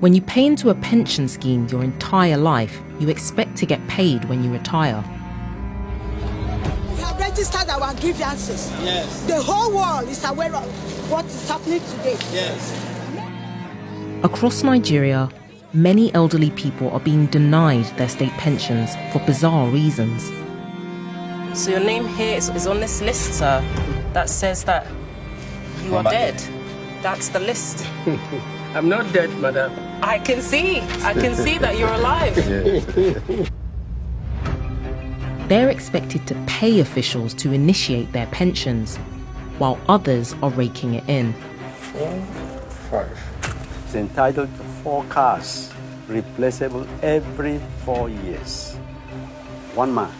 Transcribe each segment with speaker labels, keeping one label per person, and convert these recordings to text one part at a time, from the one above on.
Speaker 1: When you pay into a pension scheme your entire life, you expect to get paid when you retire.
Speaker 2: We have registered our grievances.
Speaker 3: Yes.
Speaker 2: The whole world is aware of what is happening today.
Speaker 3: Yes.
Speaker 1: Across Nigeria, many elderly people are being denied their state pensions for bizarre reasons.
Speaker 4: So your name here is on this list, sir, that says that you are dead. That's the list.
Speaker 5: I'm not dead, madam.
Speaker 4: I can see that you're alive.
Speaker 1: They're expected to pay officials to initiate their pensions, while others are raking it in.
Speaker 5: 4, 5.
Speaker 6: It's entitled to 4 cars, replaceable every 4 years. 1 man.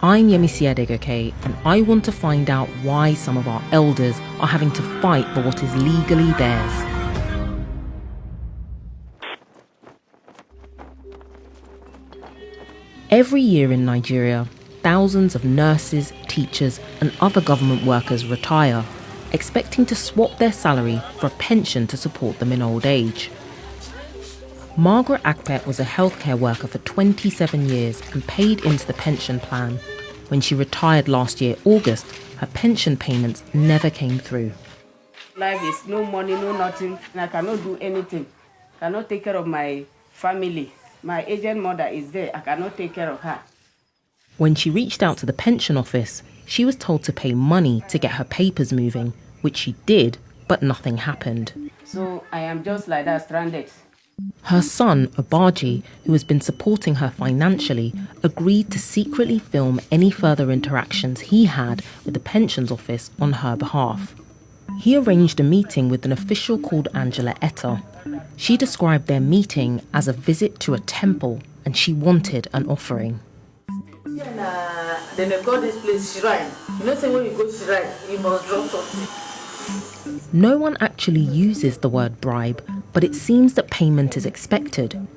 Speaker 1: I'm Yemisi Adegoke, and I want to find out why some of our elders are having to fight for what is legally theirs. Every year in Nigeria, thousands of nurses, teachers, and other government workers retire, expecting to swap their salary for a pension to support them in old age. Margaret Akpet was a healthcare worker for 27 years and paid into the pension plan. When she retired last year, August, her pension payments never came through.
Speaker 7: Life is no money, no nothing, and I cannot do anything. I cannot take care of my family. My aged mother is there. I cannot take care of her.
Speaker 1: When she reached out to the pension office, she was told to pay money to get her papers moving, which she did, but nothing happened.
Speaker 7: So I am just like that, stranded.
Speaker 1: Her son, Obaji, who has been supporting her financially, agreed to secretly film any further interactions he had with the pensions office on her behalf. He arranged a meeting with an official called Angela Etta. She described their meeting as a visit to a temple, and she wanted an offering.
Speaker 7: Then they call this place shrine. You know, say when you go shrine, you must drop something.
Speaker 1: No one actually uses the word bribe, but it seems that payment is expected.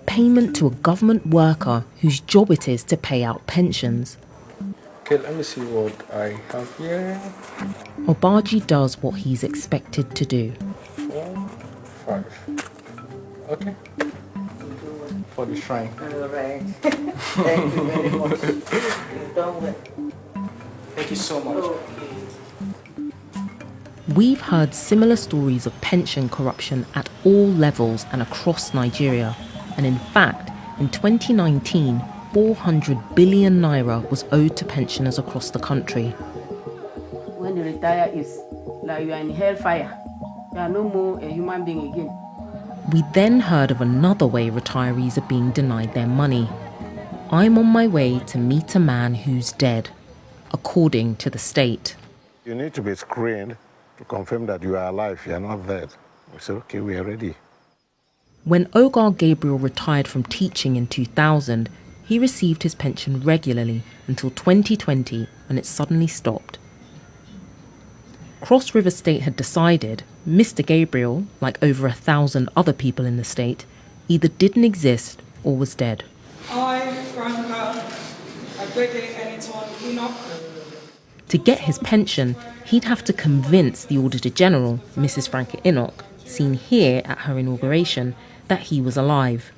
Speaker 1: Payment to a government worker whose job it is to pay out pensions.
Speaker 5: Okay, let me see what I have here.
Speaker 1: Obaji does what he's expected to do.
Speaker 5: 4, 5. Okay. For the shrine.
Speaker 7: All right. Thank you very much. You've done well.
Speaker 5: Thank you so much.
Speaker 1: We've heard similar stories of pension corruption at all levels and across Nigeria. And in fact, in 2019, 400 billion naira was owed to pensioners across the country.
Speaker 7: When you retire, it's like you are in hellfire. You are no more a human being again.
Speaker 1: We then heard of another way retirees are being denied their money. I'm on my way to meet a man who's dead, according to the state.
Speaker 8: You need to be screened to confirm that you are alive, you are not dead. We said, okay, we are ready.
Speaker 1: When Ogar Gabriel retired from teaching in 2000, he received his pension regularly until 2020, when it suddenly stopped. Cross River State had decided Mr. Gabriel, like over 1,000 other people in the state, either didn't exist or was dead.
Speaker 9: I, Franca, Agbede Eniton Enoch.
Speaker 1: To get his pension, he'd have to convince the Auditor General, Mrs. Franca Enoch, seen here at her inauguration, that he was alive.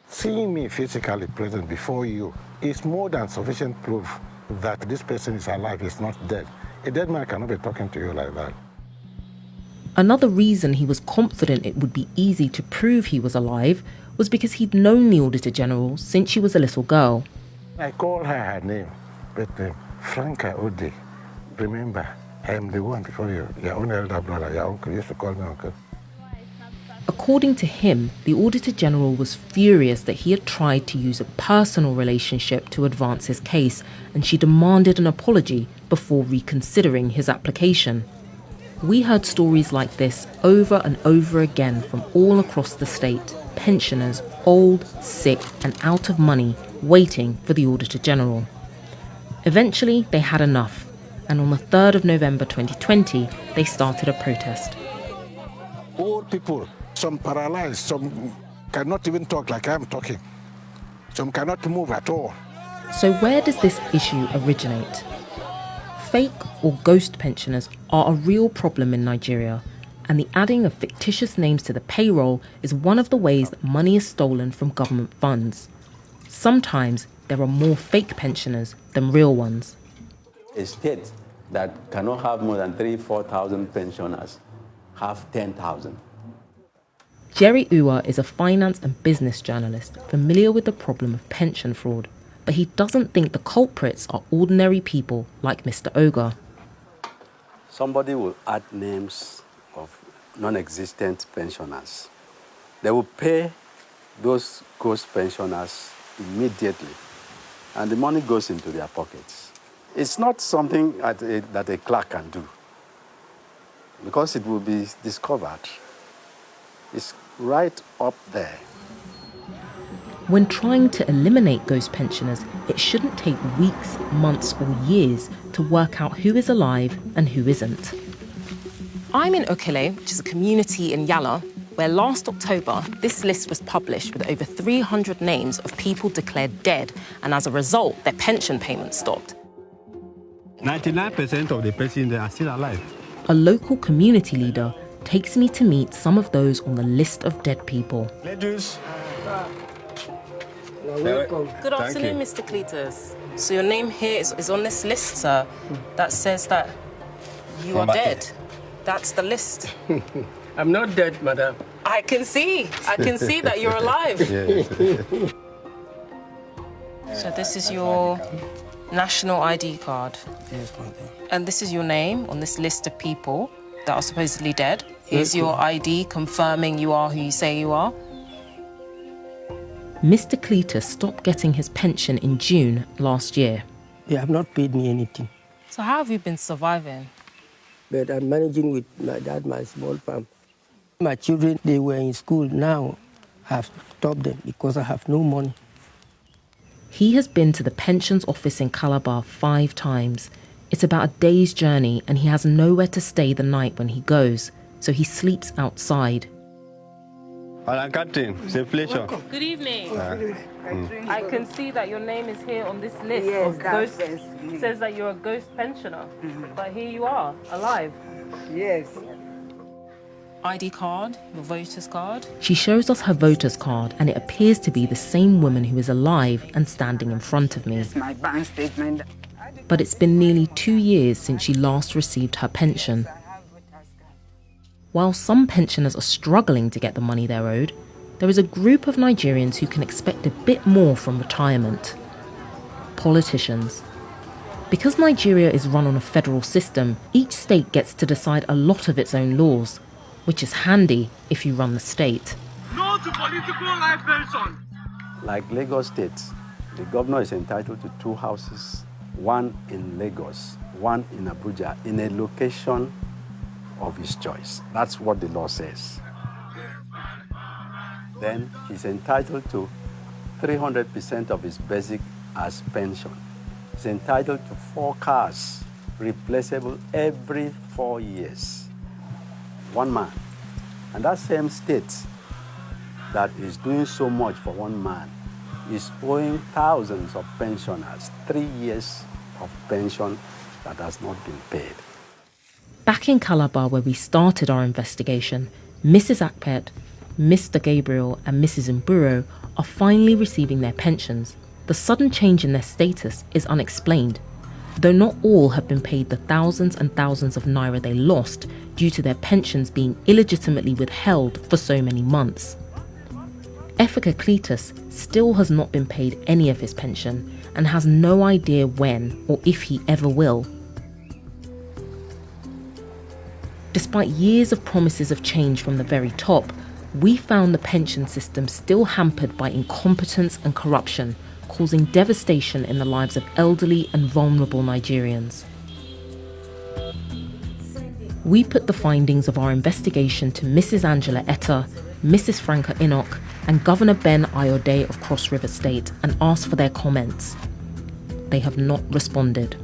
Speaker 8: Seeing me physically present before you is more than sufficient proof that this person is alive, is not dead. A dead man cannot be talking to you like that.
Speaker 1: Another reason he was confident it would be easy to prove he was alive was because he'd known the Auditor General since she was a little girl.
Speaker 8: I called her name, but Franca Ode. Remember, I am the one before you. Your own elder brother, your uncle used to call me uncle.
Speaker 1: According to him, the Auditor General was furious that he had tried to use a personal relationship to advance his case, and she demanded an apology before reconsidering his application. We heard stories like this over and over again from all across the state. Pensioners, old, sick, and out of money, waiting for the Auditor General. Eventually, they had enough, and on the 3rd of November 2020, they started a protest.
Speaker 8: Old people, some paralyzed, some cannot even talk like I'm talking. Some cannot move at all.
Speaker 1: So where does this issue originate? Fake or ghost pensioners are a real problem in Nigeria, and the adding of fictitious names to the payroll is one of the ways that money is stolen from government funds. Sometimes there are more fake pensioners than real ones.
Speaker 6: A state that cannot have more than 3,000-4,000 pensioners have 10,000.
Speaker 1: Jerry Uwa is a finance and business journalist familiar with the problem of pension fraud, but he doesn't think the culprits are ordinary people like Mr. Oga.
Speaker 6: Somebody will add names of non-existent pensioners. They will pay those ghost pensioners immediately, and the money goes into their pockets. It's not something that a clerk can do, because it will be discovered. It's right up there.
Speaker 1: When trying to eliminate ghost pensioners, it shouldn't take weeks, months, or years to work out who is alive and who isn't.
Speaker 4: I'm in Okele, which is a community in Yala, where last October, this list was published with over 300 names of people declared dead, and as a result, their pension payments stopped.
Speaker 3: 99% of the persons there are still alive.
Speaker 1: A local community leader takes me to meet some of those on the list of dead people.
Speaker 3: Ladies.
Speaker 4: Good afternoon, Mr. Cletus. So your name here is on this list, sir, that says that you are dead. That's the list.
Speaker 5: I'm not dead, madam.
Speaker 4: I can see that you're alive. So this is your national ID card.
Speaker 5: Yes, madam.
Speaker 4: And this is your name on this list of people that are supposedly dead. Here's your ID confirming you are who you say you are.
Speaker 1: Mr. Cletus stopped getting his pension in June last year.
Speaker 10: They have not paid me anything.
Speaker 4: So how have you been surviving?
Speaker 10: But I'm managing with my dad, my small farm. My children, they were in school. Now I've stopped them because I have no money.
Speaker 1: He has been to the pensions office in Calabar 5 times. It's about a day's journey and he has nowhere to stay the night when he goes, so he sleeps outside.
Speaker 3: Captain, it's a pleasure.
Speaker 4: Good evening. I can see that your name is here on this list of ghosts. It says that you're a ghost pensioner, but here you are, alive.
Speaker 2: Yes.
Speaker 4: ID card, your voter's card.
Speaker 1: She shows us her voter's card and it appears to be the same woman who is alive and standing in front of me.
Speaker 2: It's my bank statement.
Speaker 1: But it's been nearly 2 years since she last received her pension. While some pensioners are struggling to get the money they're owed, there is a group of Nigerians who can expect a bit more from retirement. Politicians. Because Nigeria is run on a federal system, each state gets to decide a lot of its own laws, which is handy if you run the state.
Speaker 3: No to political life pension.
Speaker 6: Like Lagos State, the governor is entitled to 2 houses, one in Lagos, one in Abuja, in a location of his choice. That's what the law says. Then he's entitled to 300% of his basic as pension. He's entitled to 4 cars, replaceable every 4 years. 1 man. And that same state that is doing so much for 1 man is owing thousands of pensioners 3 years of pension that has not been paid.
Speaker 1: Back in Calabar, where we started our investigation, Mrs. Akpet, Mr. Gabriel and Mrs. Mburo are finally receiving their pensions. The sudden change in their status is unexplained, though not all have been paid the thousands and thousands of naira they lost due to their pensions being illegitimately withheld for so many months. Efika Cletus still has not been paid any of his pension and has no idea when or if he ever will. Despite years of promises of change from the very top, we found the pension system still hampered by incompetence and corruption, causing devastation in the lives of elderly and vulnerable Nigerians. We put the findings of our investigation to Mrs. Angela Etta, Mrs. Franca Enoch, and Governor Ben Ayode of Cross River State and asked for their comments. They have not responded.